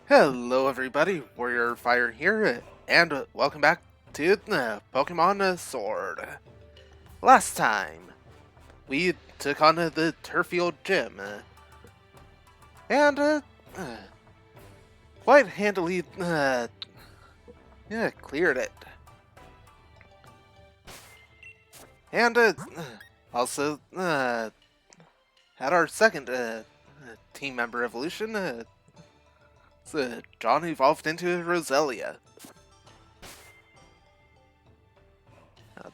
Hello everybody, Warrior Fire here, and welcome back to Pokemon Sword. Last time, we took on the Turfield Gym, and quite handily cleared it. And also had our second team member evolution. John evolved into Roselia.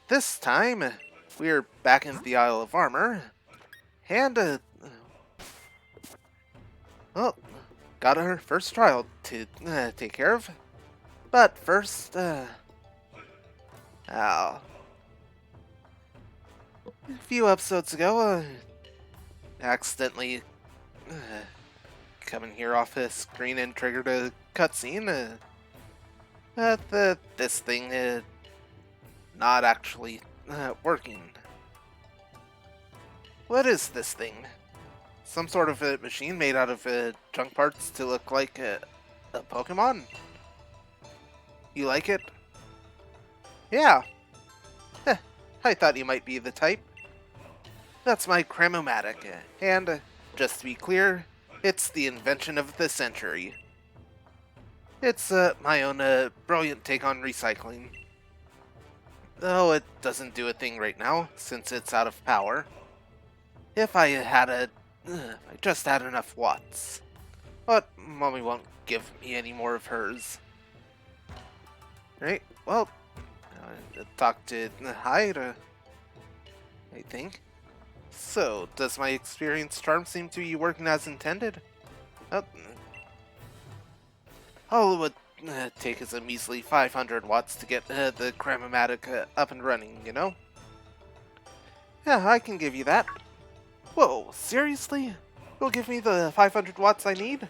This time, we're back in the Isle of Armor, and, well, got our first trial to take care of. But first, a few episodes ago, accidentally coming here off the screen and triggered a cutscene. This thing not actually working. What is this thing? Some sort of a machine made out of junk parts to look like a Pokemon? You like it? Yeah. Heh, I thought you might be the type. That's my Cramomatic, and just to be clear, it's the invention of the century. It's my own brilliant take on recycling. Though it doesn't do a thing right now, since it's out of power. If I just had enough watts. But Mommy won't give me any more of hers. Right, well, talk to Hyde, I think. So, does my experienced charm seem to be working as intended? All it would take is a measly 500 watts to get the Cramomatic up and running, you know? Yeah, I can give you that. Whoa, seriously? You'll give me the 500 watts I need?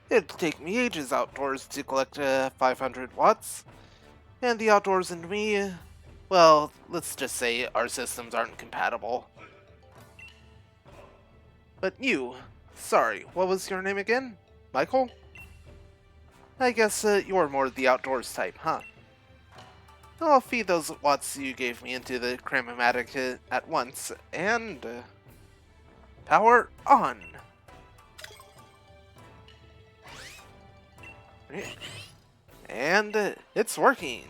It'd take me ages outdoors to collect 500 watts. And the outdoors and me, well, let's just say our systems aren't compatible. But you, sorry, what was your name again? Michael? I guess you're more the outdoors type, huh? I'll feed those watts you gave me into the Cramomatic at once, and power on! And it's working!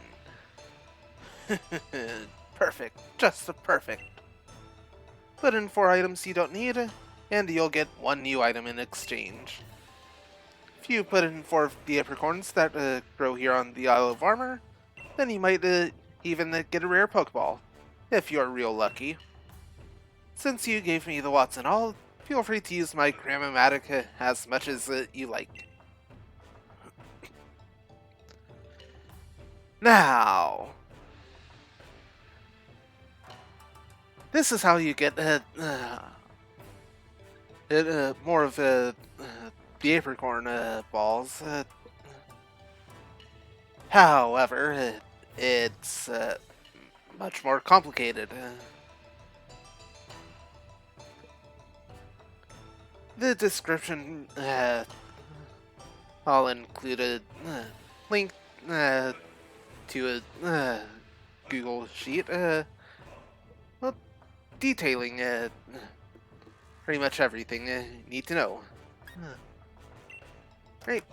Perfect, just perfect. Put in 4 items you don't need, and you'll get 1 new item in exchange. If you put in 4 of the apricorns that grow here on the Isle of Armor, then you might even get a rare Pokeball, if you're real lucky. Since you gave me the watts and all, feel free to use my Cramomatic as much as you like. Now, this is how you get more of the apricorn balls. However, it's much more complicated. The description, I'll include a link to a Google sheet, well, detailing pretty much everything you need to know. Great.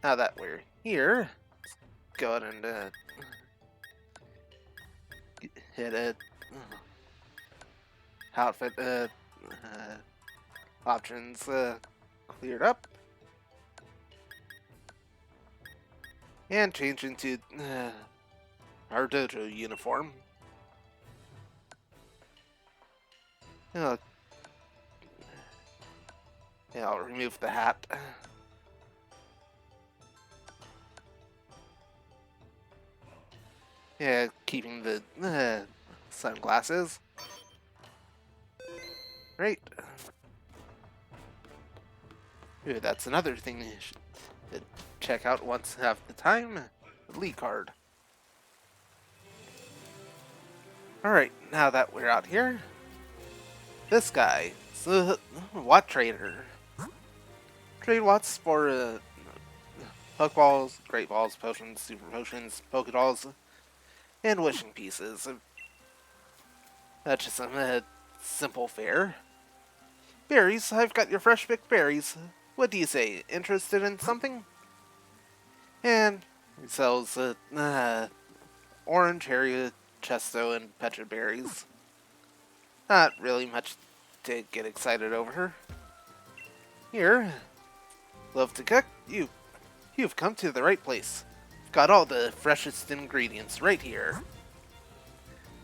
Now that we're here, let's go ahead and hit a outfit options cleared up, and change into our dojo uniform. Uh, yeah, I'll remove the hat. Yeah, keeping the sunglasses. Great. Ooh, that's another thing you should check out once you have the time. The Lee card. Alright, now that we're out here, this guy, Watt Trader. Trade Watts for Pokeballs, Great Balls, Potions, Super Potions, Pokedolls, and Wishing Pieces. That's just some simple fare. Berries, I've got your fresh picked berries. What do you say? Interested in something? And he sells orange, Harriet, Chesto, and Petra berries. Not really much to get excited over. Here, love to cook? You've come to the right place. Got all the freshest ingredients right here.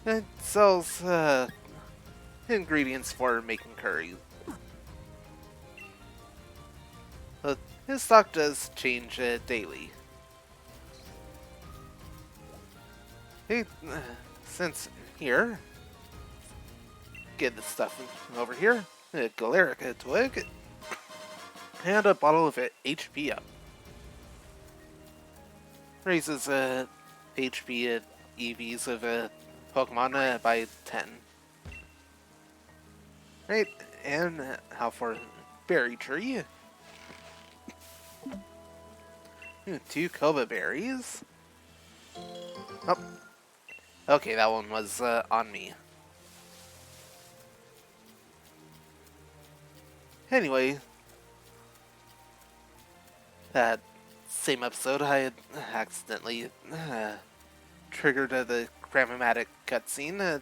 It sells ingredients for making curry. His stock does change daily. Hey, since here, get the stuff over here. A Galarica twig and a bottle of HP up. Raises HP at EVs of Pokemon by 10. Right, and how for Berry Tree? 2 Koba berries. Oh, okay, that one was on me. Anyway, that same episode, I had accidentally triggered the Cramomatic cutscene.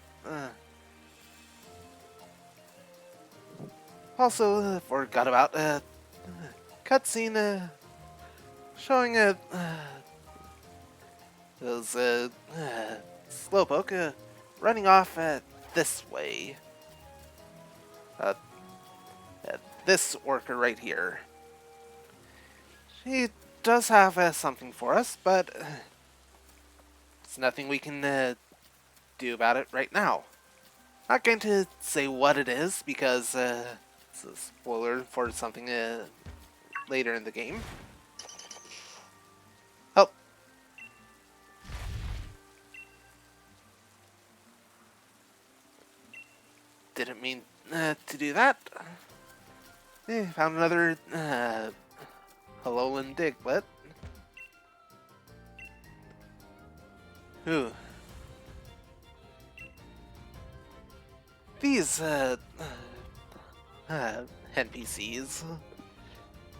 Also, forgot about cutscene showing those Slowpoke running off this way. This orca right here. She does have something for us, but there's nothing we can do about it right now. Not going to say what it is because it's a spoiler for something later in the game. Oh. Didn't mean to do that. Found another Alolan Diglett. Ooh. These NPCs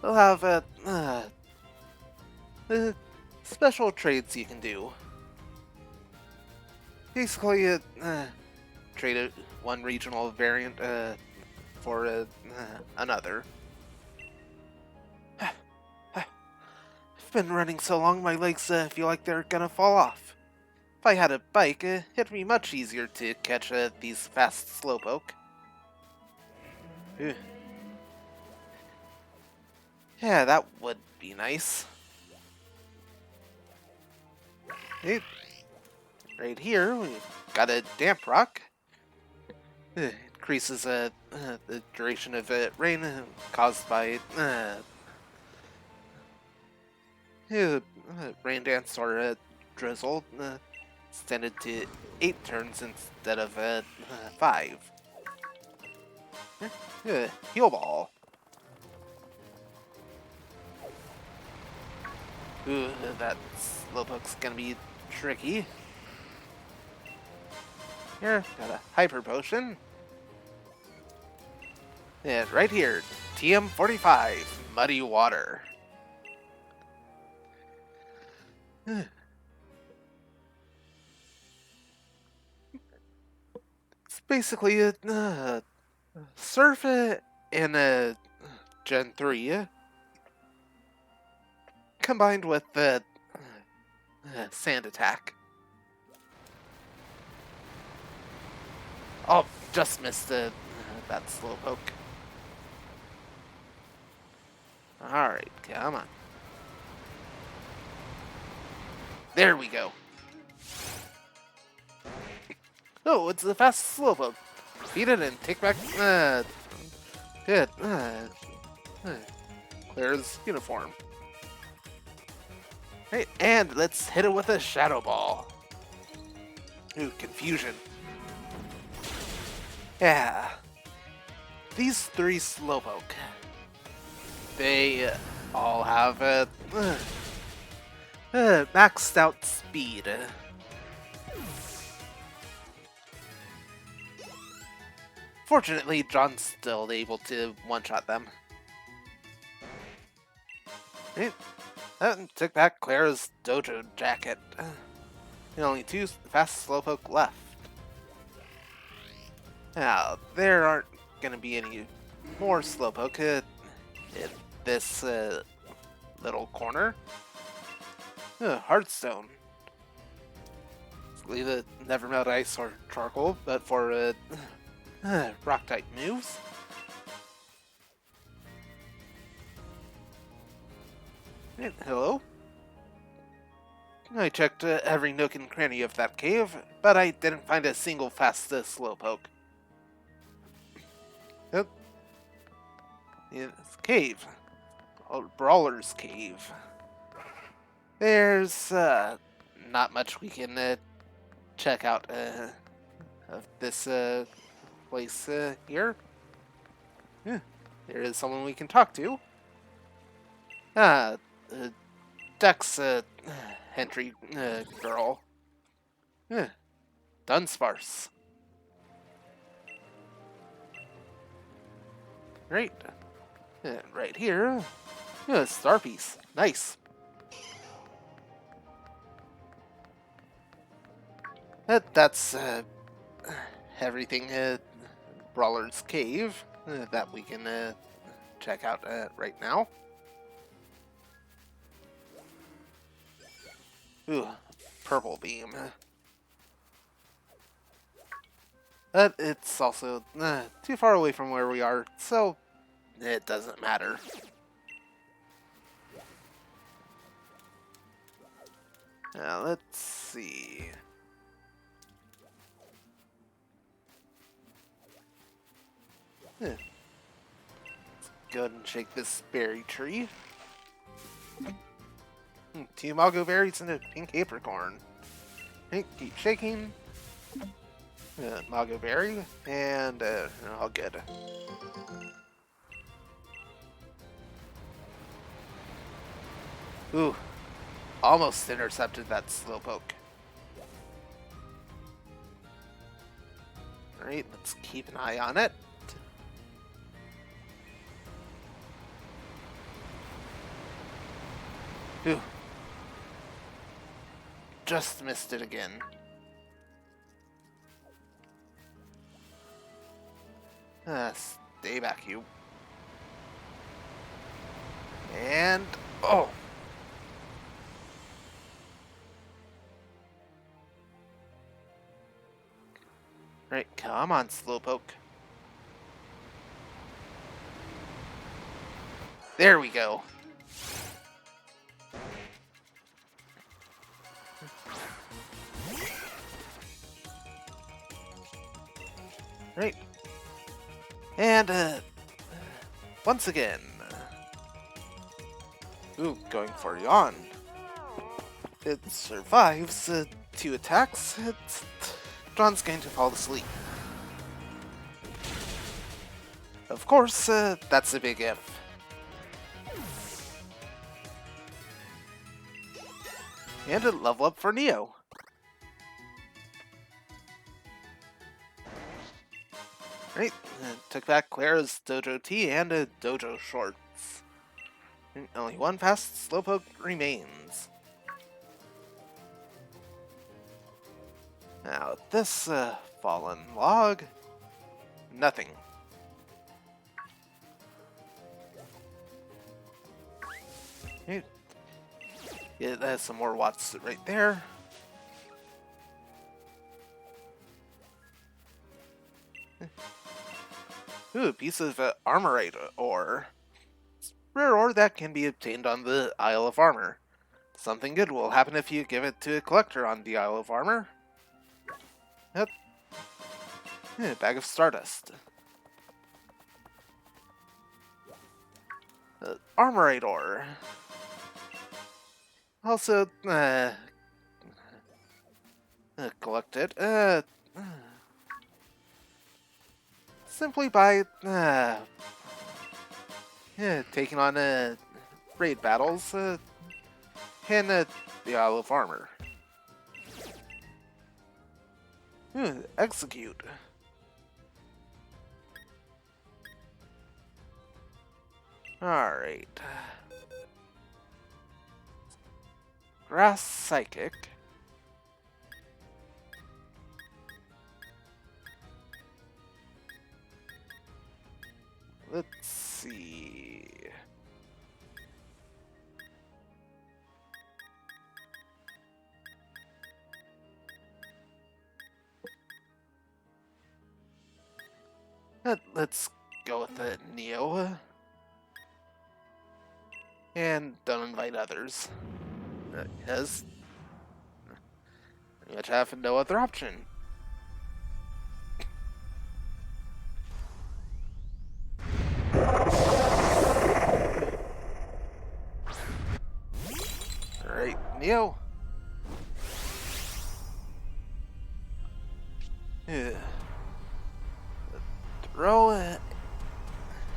will have special trades you can do. Basically, trade one regional variant for another. I've been running so long my legs feel like they're gonna fall off. If I had a bike, it'd be much easier to catch these fast Slowpoke. Yeah, that would be nice. Hey, right here, we've got a Damp Rock. Increases the duration of rain caused by rain dance or drizzle, extended to 8 turns instead of 5. Heal Ball. Ooh, that Slowpoke's gonna be tricky. Here, got a Hyper Potion. And right here, TM45, Muddy Water. It's basically a Surf and a Gen 3 combined with the Sand Attack. Oh, just missed that Slowpoke. Alright, come on. There we go. Oh, it's the fast Slowpoke. Beat it and take back Claire's uniform. Hey, and let's hit it with a Shadow Ball. Ooh, confusion. Yeah. These 3 Slowpoke. They all have maxed out speed. Fortunately, John's still able to one-shot them. It took back Clara's dojo jacket. And only 2 fast Slowpoke left. Now, there aren't gonna be any more Slowpoke in this little corner. Heartstone. Leave it never melt ice or charcoal, but for rock type moves. Hello? I checked every nook and cranny of that cave, but I didn't find a single fast Slowpoke. Yep. It's a cave. Brawler's Cave. There's not much we can check out of this place here. Yeah, there is someone we can talk to. Duck's entry girl. Dunsparce. Great. Right here. Star piece. Nice. That's everything Brawler's Cave that we can check out right now. Ooh, purple beam. But it's also too far away from where we are, so it doesn't matter. Now let's see. Let's go ahead and shake this berry tree. 2 Mago berries and a pink apricorn. Keep shaking. Mago berry, and all good. Ooh, almost intercepted that Slowpoke. Alright, let's keep an eye on it. Ooh. Just missed it again. Stay back, you. And... oh! Right, come on, Slowpoke. There we go. Right. And, once again. Ooh, going for yawn. It survives 2 attacks. John's going to fall asleep. Of course, that's a big if. And a level up for Neo. Right, took back Clara's dojo tee and a dojo shorts. Only 1 fast Slowpoke remains. Now this fallen log, nothing. Okay. Yeah, there's some more watts right there. Ooh, a piece of armorite ore. Rare ore that can be obtained on the Isle of Armor. Something good will happen if you give it to a collector on the Isle of Armor. Yep. Bag of Stardust. Armorite ore. Also, collect it. Simply by Yeah, taking on raid battles and the Isle of Armor. Execute. Alright. Grass Psychic. Let's see. Let's go with the Neo. And don't invite others. Because you have no other option. Alright, Neo. Yeah. Throw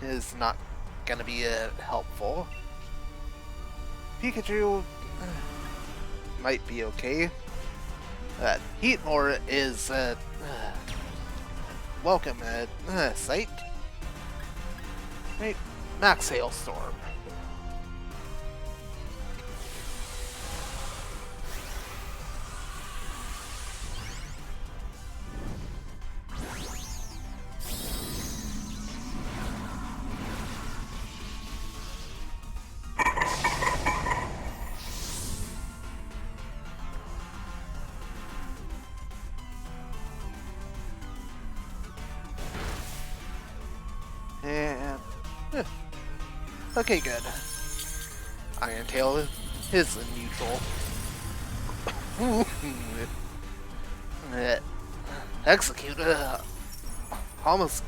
is not gonna be helpful. Pikachu might be okay. Heatmore is welcome at sight. Right, Max Hailstorm. And okay, good. Iron Tail is a neutral. Execute almost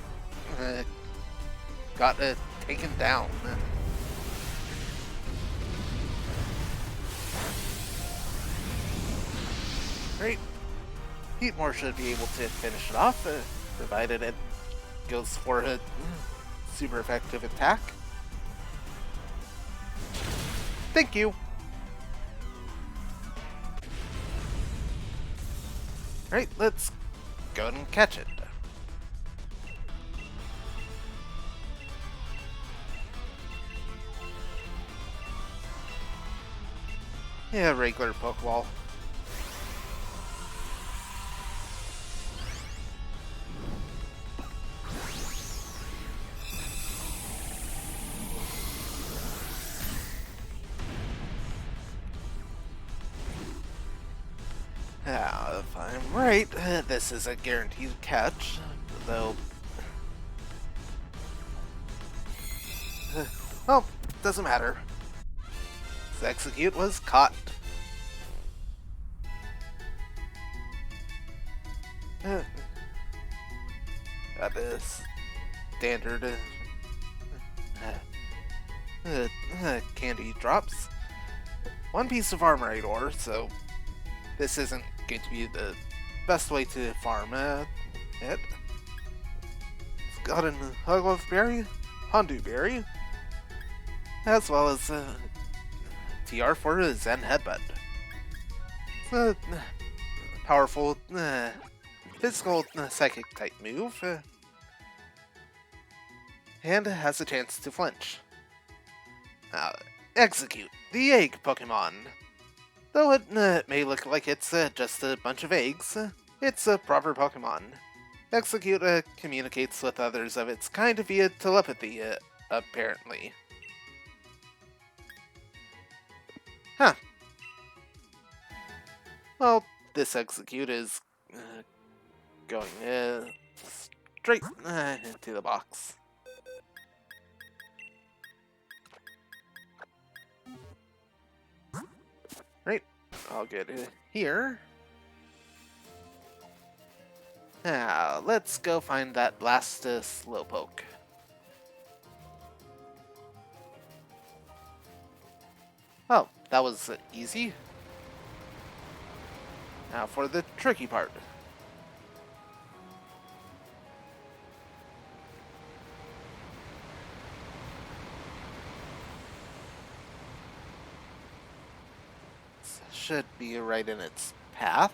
got taken down. Great. Heatmore should be able to finish it off, provided it goes for a super effective attack. Thank you. Right, let's go and catch it. Yeah, regular Pokeball. If I'm right, this is a guaranteed catch, though. Well, doesn't matter. The Execute was caught. Got this standard candy drops. One piece of Armorite ore, so this isn't going to be the best way to farm it. It's got an Hugloaf Berry, Hondu Berry, as well as TR for a Zen Headbutt. It's a powerful physical psychic type move, and has a chance to flinch. Execute the Egg Pokemon. Though it may look like it's just a bunch of eggs, it's a proper Pokemon. Execute communicates with others of its kind via telepathy, apparently. Huh. Well, this Execute is going straight into the box. Right, I'll get it here. Now, let's go find that last Slowpoke. Oh, that was easy. Now for the tricky part. should be right in its path.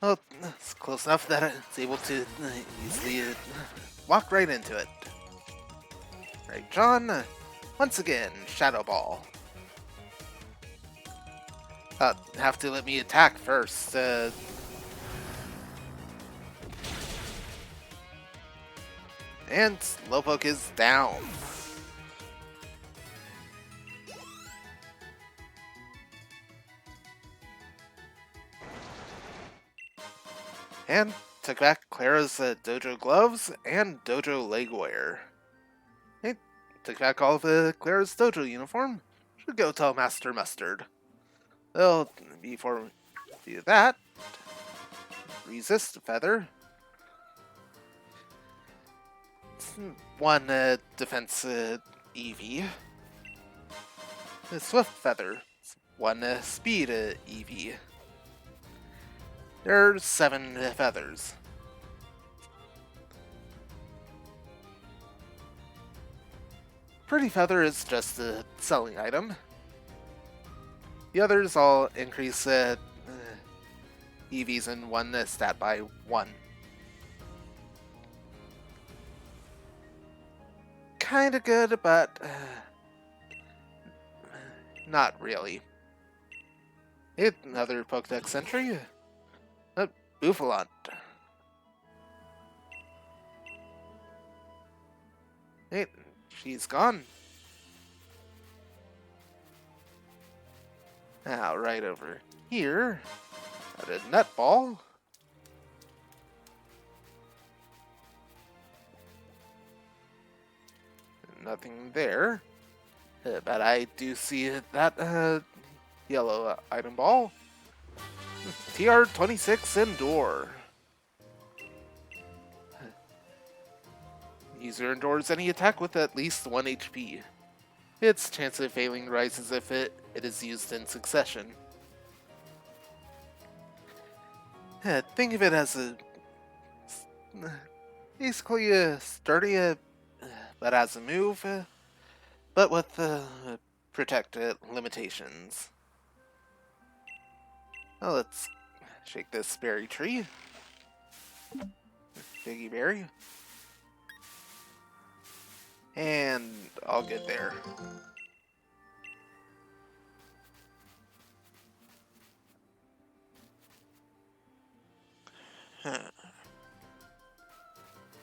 Well, it's close enough that it's able to easily walk right into it. Right, John? Once again, Shadow Ball. Have to let me attack first. And Slowpoke is down. And took back Clara's dojo gloves and dojo legwear. Hey, took back all of Clara's dojo uniform. Should go tell Master Mustard. Well, before we do that, resist feather. One defense EV. A swift feather. One speed EV. There are 7 feathers. Pretty feather is just a selling item. The others all increase EVs in one stat by 1. Kinda good, but not really. Hey, another Pokedex entry. Buffalant. Hey, she's gone. Now, right over here, got a Nutball. Nothing there. But I do see that yellow item ball. TR-26 Endure. User endures any attack with at least 1 HP. Its chance of failing rises if it is used in succession. Think of it as basically a sturdy, but as a move, but with protect limitations. Well, let's shake this berry tree. Biggie berry. And all good there.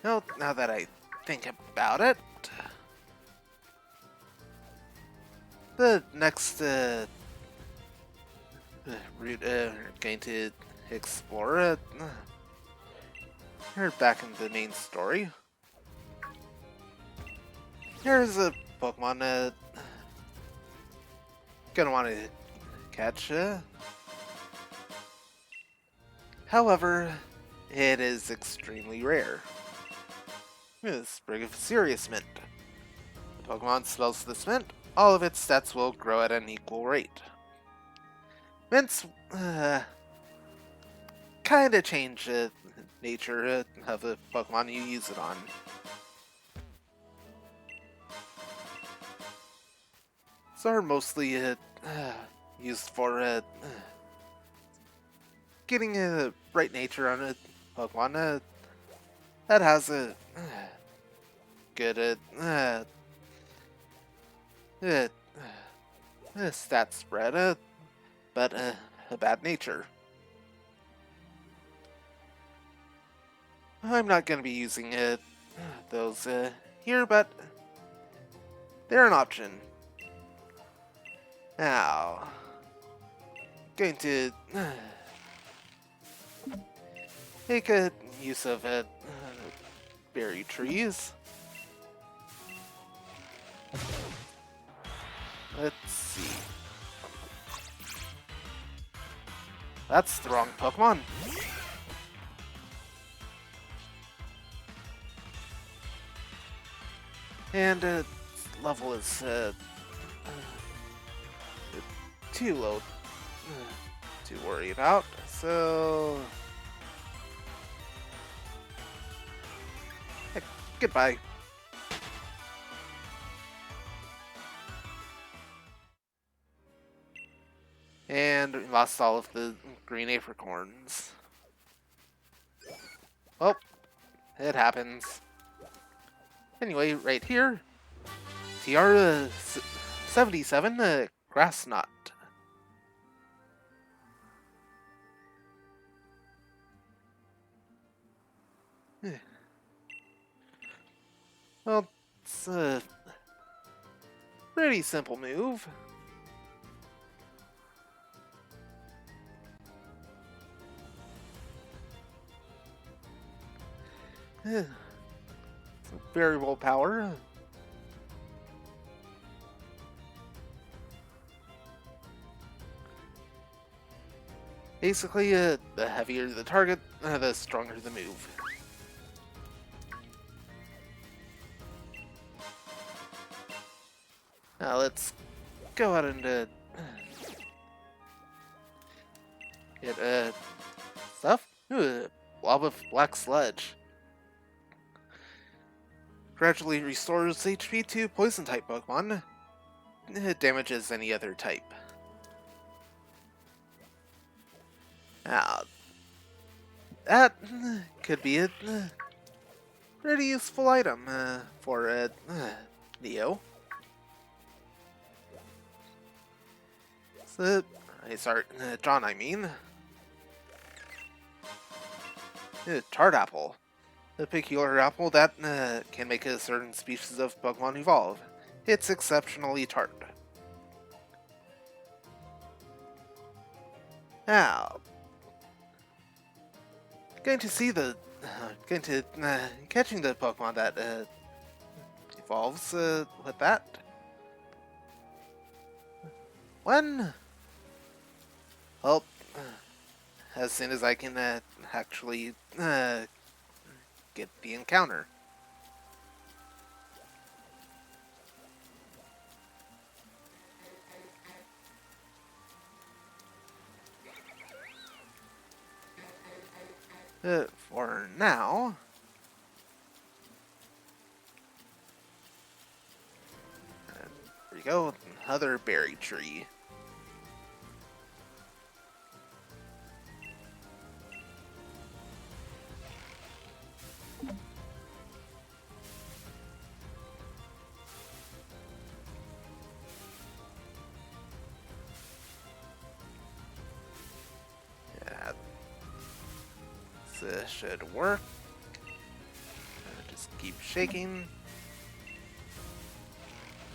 Well, now that I think about it, the next route we're going to explore we're back in the main story. Here's a Pokemon gonna want to catch. However, it is extremely rare. A sprig of Serious Mint. The Pokemon smells this mint, all of its stats will grow at an equal rate. Mints kinda change the nature of the Pokemon you use it on. These are mostly used for getting a bright nature on a Pokemon that has a good stat spread, but a bad nature. I'm not going to be using those here, but they're an option. Now, going to make a use of berry trees. Let's see. That's the wrong Pokemon. And level is too low to worry about, so heck, goodbye. And we lost all of the green apricorns. Well, it happens. Anyway, right here, Tiara 77, Grass Knot. Well, it's a pretty simple move. Variable power. Basically, the heavier the target, the stronger the move. Now let's go out and get stuff. Blob of black sludge. Gradually restores HP to poison type Pokemon. It damages any other type. Now, that could be a pretty useful item for Neo. So, sorry, John, I mean. Tart Apple. A peculiar apple that can make a certain species of Pokemon evolve. It's exceptionally tart. Now, catching the Pokemon that evolves with that. When? Well, as soon as I can actually get the encounter. For now, there we go, another berry tree. Yeah, this should work. Just keep shaking.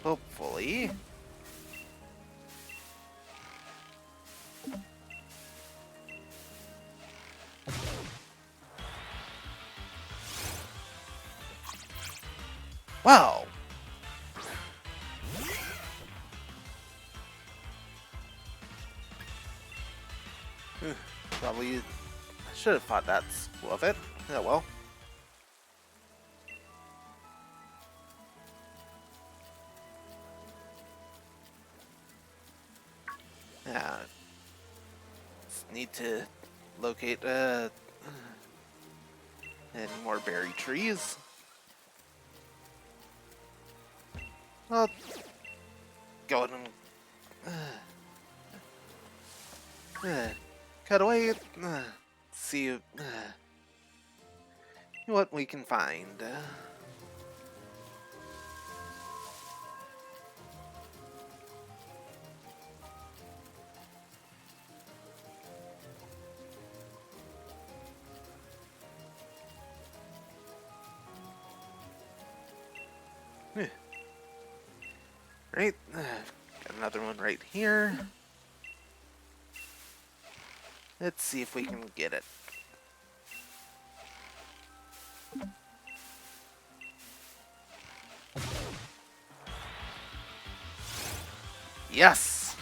Hopefully. Wow. Probably should have thought that's of it. Oh well. Yeah. Just need to locate any more berry trees. I'll go ahead and cut away. See what we can find. Right, got another one right here. Let's see if we can get it. Yes!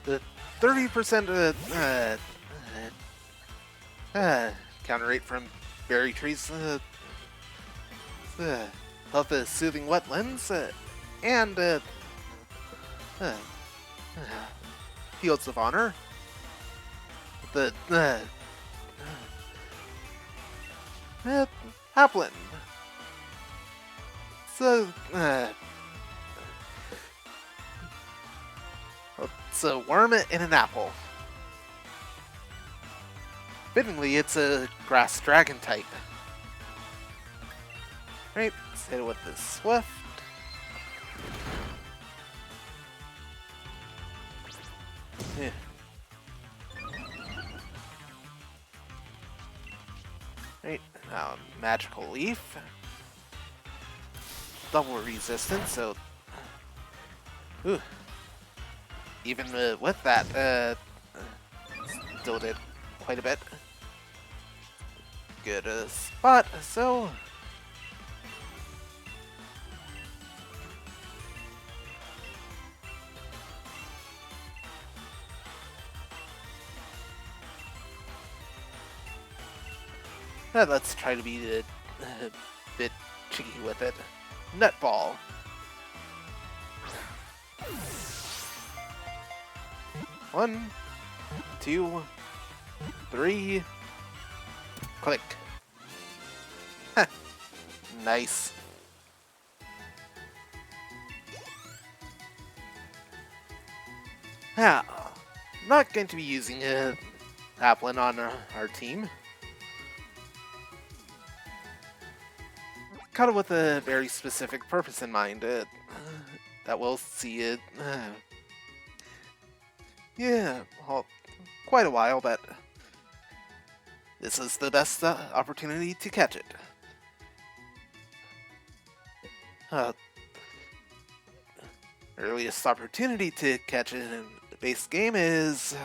The 30% counter rate from berry trees of the soothing wetlands and fields of honor. The Haplin. So It's a worm in an apple. Fittingly, it's a grass dragon type. Right, let's hit it with this Swift. Yeah. Right, now Magical Leaf. Double resistance, so... Ooh. Even with that, still did quite a bit. Good spot, so... let's try to be a bit cheeky with it. Nutball. One, two, three, click. Nice. Now, I'm not going to be using Applin on our team. Caught it with a very specific purpose in mind. That we'll see it. Yeah, well, quite a while, but this is the best opportunity to catch it. Earliest opportunity to catch it in the base game is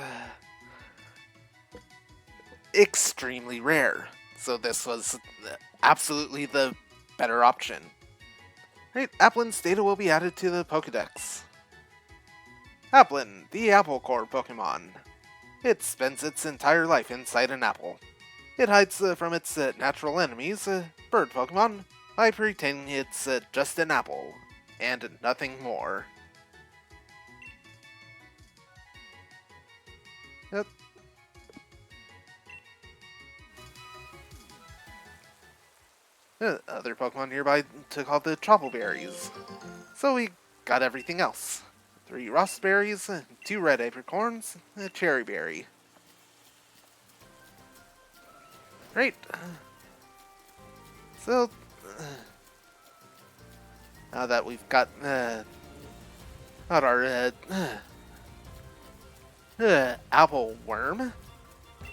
extremely rare. So this was absolutely the better option. Right, Applin's data will be added to the Pokédex. Applin, the Apple Core Pokemon. It spends its entire life inside an apple. It hides from its natural enemies, bird Pokemon, by pretending it's just an apple, and nothing more. Yep. Other Pokemon nearby took all the Tropical Berries, so we got everything else. 3 Rust Berries, 2 Red Apricorns, a Cherry Berry. Great. So, now that we've got our apple worm,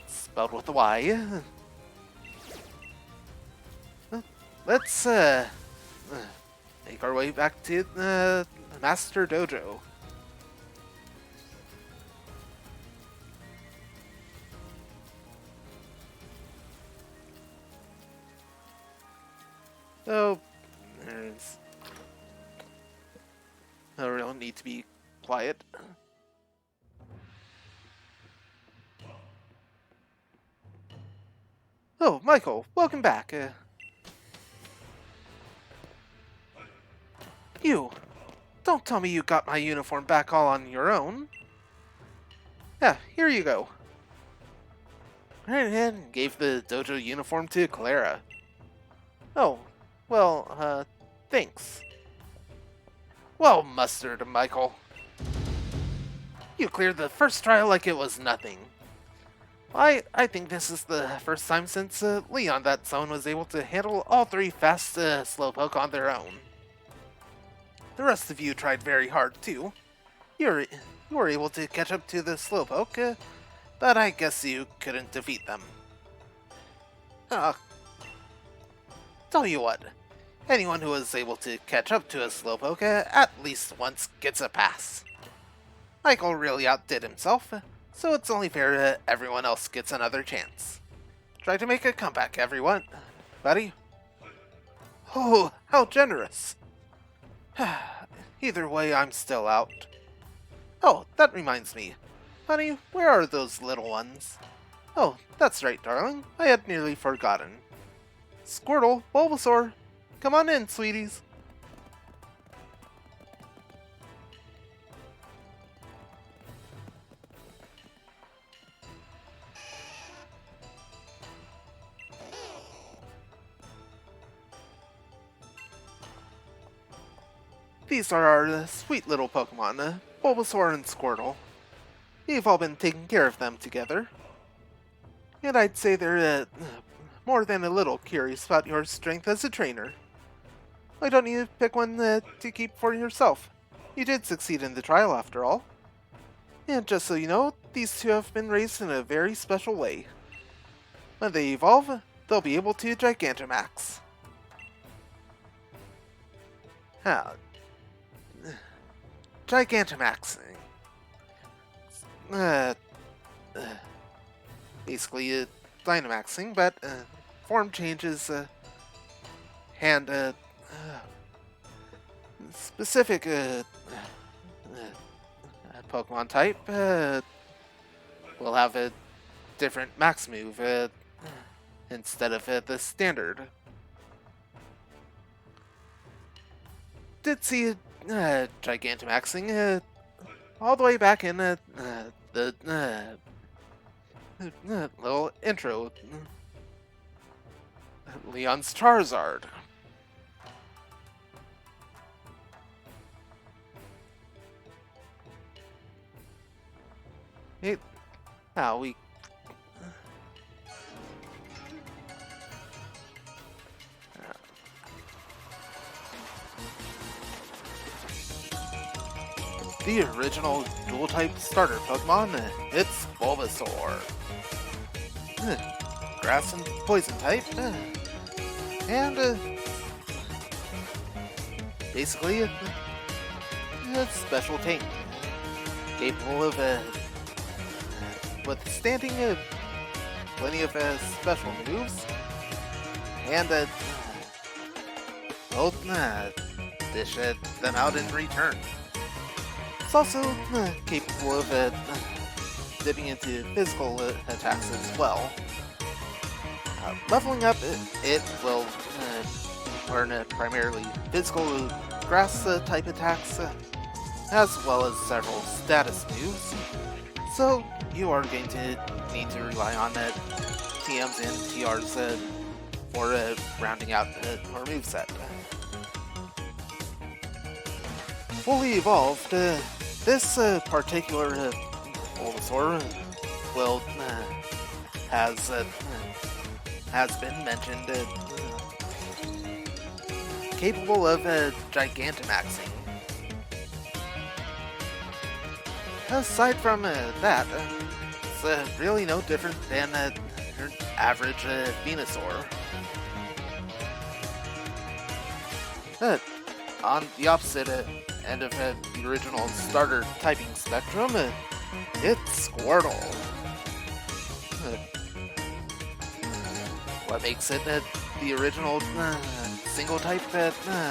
spelled with a Y, let's make our way back to Master Dojo. So, there's no real need to be quiet. Oh, Michael, welcome back. You, don't tell me you got my uniform back all on your own. Yeah, here you go. And gave the dojo uniform to Clara. Oh, well, thanks. Well, mustard, Michael. You cleared the first trial like it was nothing. I think this is the first time since Leon that someone was able to handle all 3 fast Slowpoke on their own. The rest of you tried very hard too. You were able to catch up to the Slowpoke, but I guess you couldn't defeat them. Tell you what, anyone who was able to catch up to a Slowpoke at least once gets a pass. Michael really outdid himself, so it's only fair that everyone else gets another chance. Try to make a comeback, everyone. Buddy? Oh, how generous. Either way, I'm still out. Oh, that reminds me. Honey, where are those little ones? Oh, that's right, darling. I had nearly forgotten. Squirtle, Bulbasaur, come on in, sweeties. These are our sweet little Pokemon, Bulbasaur and Squirtle. You've all been taking care of them together. And I'd say they're more than a little curious about your strength as a trainer. Why don't you pick one to keep for yourself? You did succeed in the trial after all. And just so you know, these two have been raised in a very special way. When they evolve, they'll be able to Gigantamax. Huh. Gigantamax. Uh, basically Dynamaxing, but form changes and specific Pokemon type will have a different max move instead of the standard. Did see Gigantamaxing all the way back in the little intro. Leon's Charizard. It, we the original dual-type starter Pokemon, it's Bulbasaur. Grass and poison type, and basically a special tank, capable of withstanding plenty of special moves, and both dish them out in return. It's also capable of dipping into physical attacks as well. Leveling up, it will learn primarily physical grass type attacks, as well as several status moves. So you are going to need to rely on TMs and TRs for rounding out your moveset. Fully evolved, this particular Bulbasaur will has been mentioned capable of Gigantamaxing. Aside from that, it's really no different than your average Venusaur. On the opposite end of the original starter typing spectrum, it's Squirtle. What makes it the original single type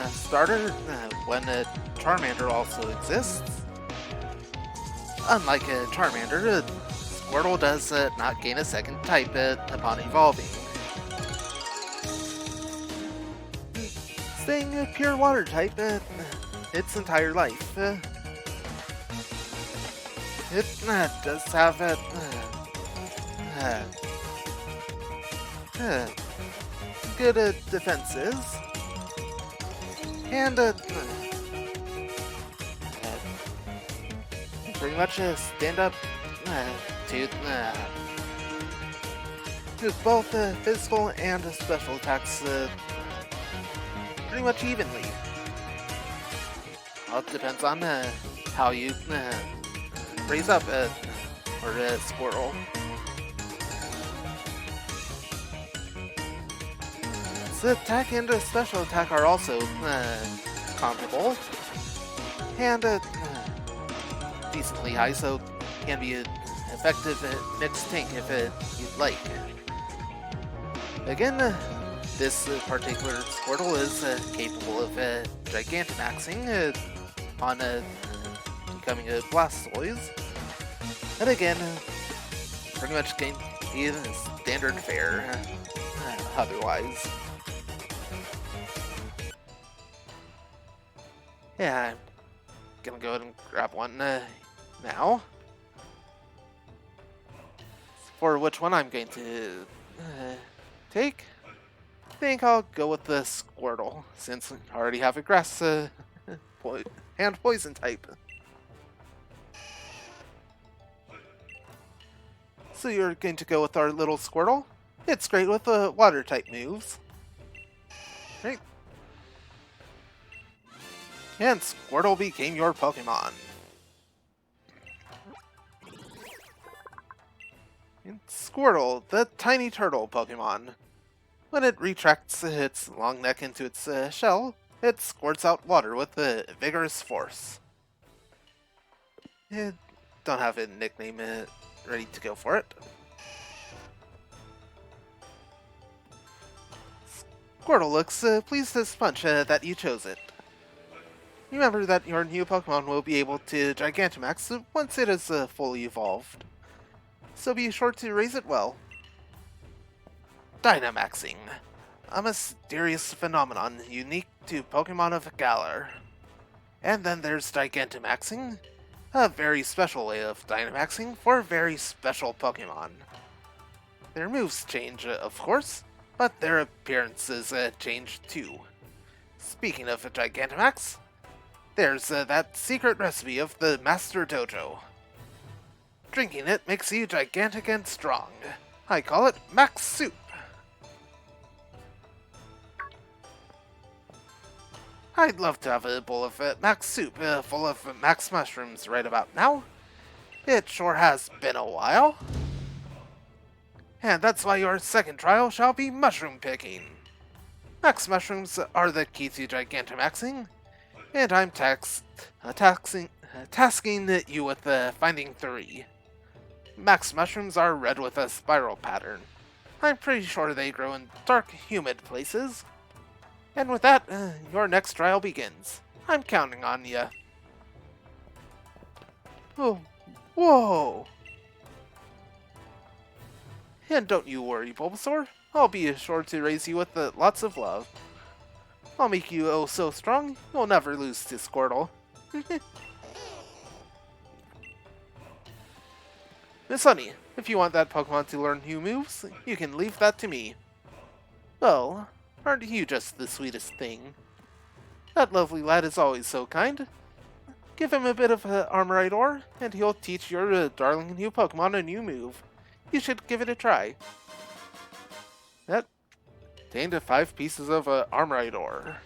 starter when Charmander also exists? Unlike Charmander, Squirtle does not gain a second type upon evolving. Staying a pure water type its entire life. It does have good defenses, and pretty much stand up to both physical and special attacks pretty much evenly. Well, it depends on how you raise up or Squirtle. The attack and special attack are also comparable, and decently high, so can be an effective mixed tank if you'd like. Again, this particular Squirtle is capable of Gigantamaxing on becoming a Blastoise, and again, pretty much can be standard fare otherwise. Yeah, I'm gonna go ahead and grab one now. For which one I'm going to take, I think I'll go with the Squirtle, since I already have a grass and poison type. So you're going to go with our little Squirtle? It's great with the water type moves. Right? And Squirtle became your Pokemon. And Squirtle, the tiny turtle Pokemon. When it retracts its long neck into its shell, it squirts out water with a vigorous force. Don't have a nickname ready to go for it. Squirtle looks pleased as punch that you chose it. Remember that your new Pokemon will be able to Gigantamax once it is fully evolved. So be sure to raise it well. Dynamaxing. A mysterious phenomenon unique to Pokemon of Galar. And then there's Gigantamaxing, a very special way of Dynamaxing for very special Pokemon. Their moves change, of course, but their appearances change too. Speaking of Gigantamax, there's that secret recipe of the Master Dojo. Drinking it makes you gigantic and strong. I call it Max Soup. I'd love to have a bowl of Max Soup full of Max Mushrooms right about now. It sure has been a while. And that's why your second trial shall be mushroom picking. Max Mushrooms are the key to Gigantamaxing, and I'm tasking you with finding 3. Max Mushrooms are red with a spiral pattern. I'm pretty sure they grow in dark, humid places. And with that, your next trial begins. I'm counting on ya. Oh, whoa! And don't you worry, Bulbasaur. I'll be sure to raise you with lots of love. I'll make you oh so strong, you'll never lose to Squirtle. Miss Honey, if you want that Pokemon to learn new moves, you can leave that to me. Well, aren't you just the sweetest thing? That lovely lad is always so kind. Give him a bit of Armorite ore, and he'll teach your darling new Pokemon a new move. You should give it a try. That contained 5 pieces of Armorite ore.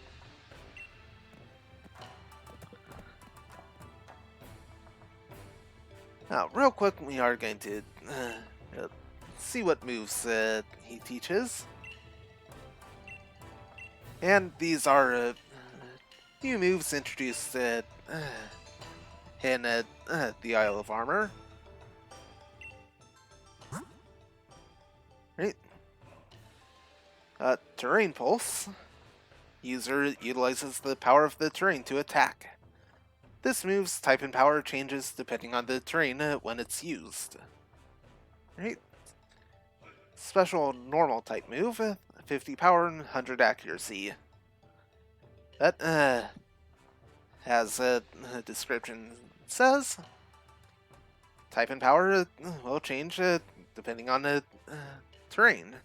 Now, real quick, we are going to see what moves he teaches. And these are new moves introduced in the Isle of Armor. Right. Terrain Pulse. User utilizes the power of the terrain to attack. This move's type and power changes depending on the terrain when it's used. Right. Special normal type move, 50 power and 100 accuracy. That as a description says, type and power will change depending on the terrain.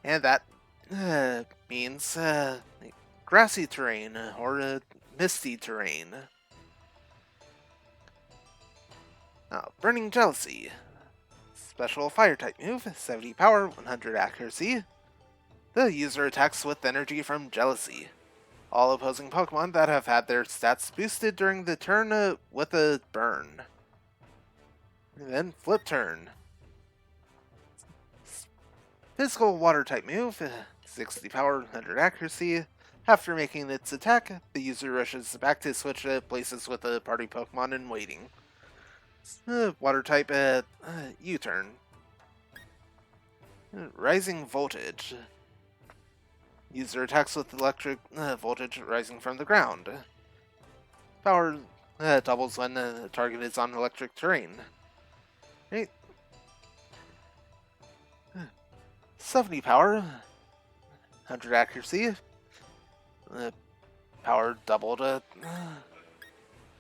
And that means grassy terrain or misty terrain. Now, Burning Jealousy. Special fire type move, 70 power, 100 accuracy. The user attacks with energy from Jealousy. All opposing Pokemon that have had their stats boosted during the turn with a burn. And then flip turn. Physical water type move, 60 power, 100 accuracy. After making its attack, the user rushes back to switch places with a party Pokemon in waiting. Water type U-turn. Rising voltage. User attacks with electric voltage rising from the ground. Power doubles when the target is on electric terrain. Right. 70 power, 100 accuracy. Power doubled,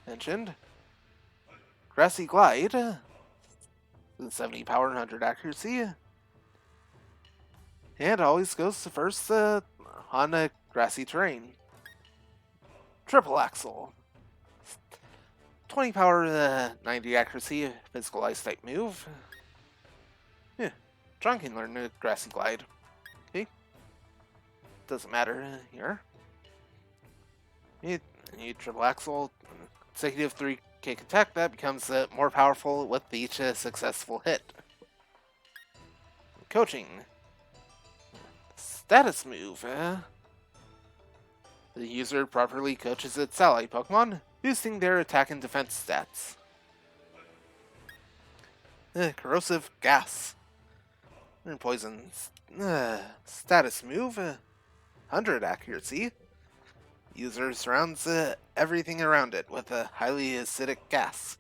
mentioned. Grassy Glide, 70 power, 100 accuracy. And always goes to first on a grassy terrain. Triple Axle, 20 power, 90 accuracy, physical ice type move. Yeah, John can learn a grassy glide. Okay, doesn't matter here. You triple axle, consecutive 3 kick attack that becomes more powerful with each successful hit. Coaching. Status move. The user properly coaches its ally Pokemon, boosting their attack and defense stats. Corrosive gas. Poison. Status move. 100 accuracy. User surrounds everything around it with a highly acidic gas,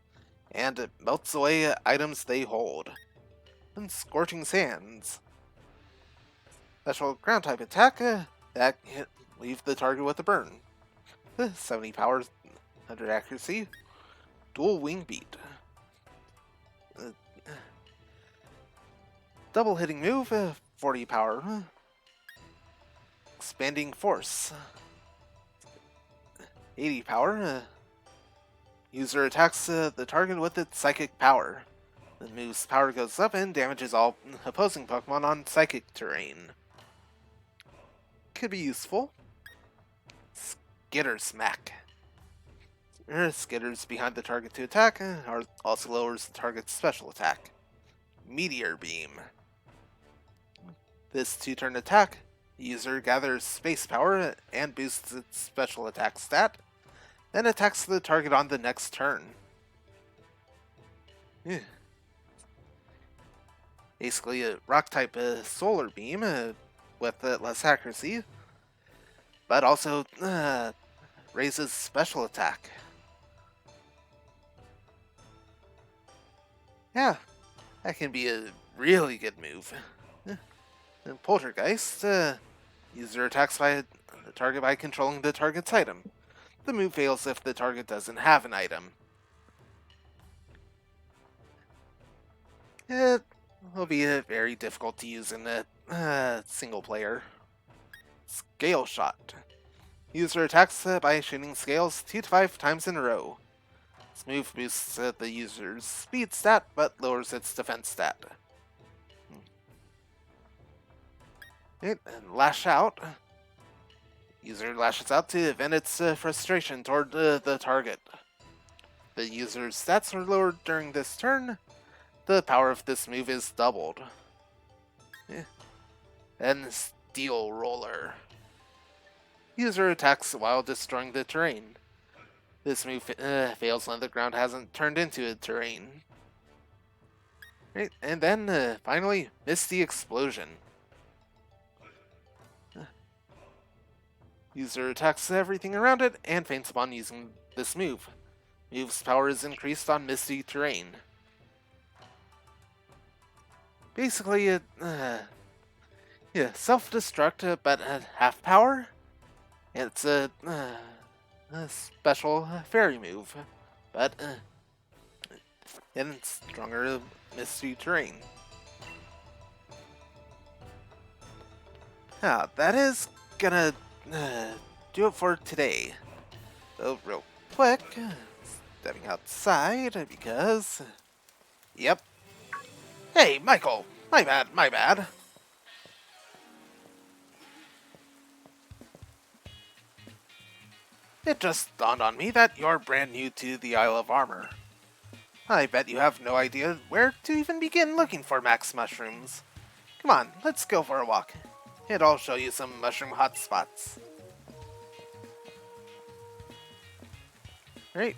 and it melts away items they hold. And Scorching Sands. Special ground type attack that leave the target with a burn. 70 power, 100 accuracy. Dual Wing Beat. Double hitting move, 40 power. Expanding Force. 80 power. User attacks the target with its psychic power. The move's power goes up and damages all opposing Pokemon on psychic terrain. Could be useful. Skitter Smack. Skitters behind the target to attack, also lowers the target's special attack. Meteor Beam. This 2-turn attack, the user gathers space power and boosts its special attack stat, then attacks the target on the next turn. Basically a rock type solar beam with less accuracy, but also raises special attack. Yeah, that can be a really good move. And Poltergeist, user attacks the target by controlling the target's item. The move fails if the target doesn't have an item. It will be very difficult to use in a single player. Scale Shot. User attacks by shooting scales 2 to 5 times in a row. This move boosts the user's speed stat, but lowers its defense stat. And Lash Out. User lashes out to vent its frustration toward the target. The user's stats are lowered during this turn. The power of this move is doubled. And Steel Roller. User attacks while destroying the terrain. This move fails when the ground hasn't turned into a terrain. Right, and then finally, Misty Explosion. User attacks everything around it and faints upon using this move. Move's power is increased on misty terrain. Basically, self-destruct, but at half power. It's a special fairy move, but in stronger misty terrain. Now, that is gonna do it for today. So, real quick, stepping outside because... Yep. Hey, Michael! My bad. It just dawned on me that you're brand new to the Isle of Armor. I bet you have no idea where to even begin looking for max mushrooms. Come on, let's go for a walk. And I'll show you some mushroom hotspots. Right.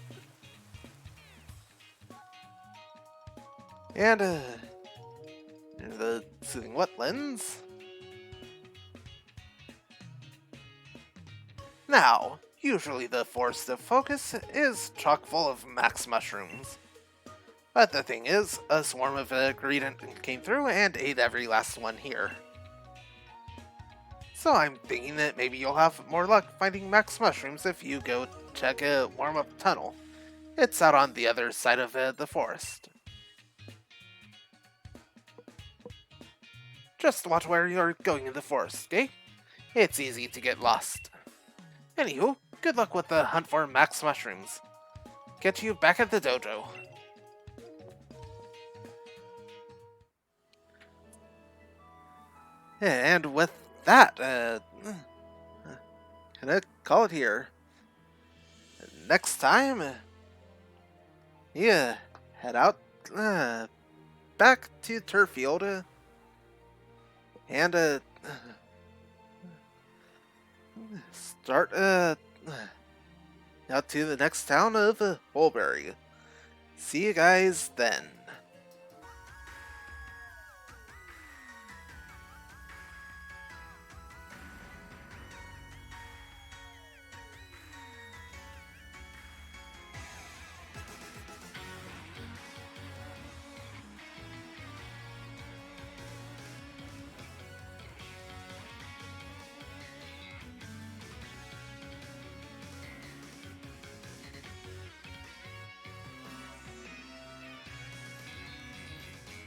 And, here's the soothing wetlands. Now, usually the forest of focus is chock full of max mushrooms. But the thing is, a swarm of greedent came through and ate every last one here. So I'm thinking that maybe you'll have more luck finding max mushrooms if you go check a warm-up tunnel. It's out on the other side of the forest. Just watch where you're going in the forest, okay? It's easy to get lost. Anywho, good luck with the hunt for max mushrooms. get you back at the dojo. And with that, gonna call it here. Next time, yeah, head out back to Turffield and start out to the next town of Holberry. See you guys then.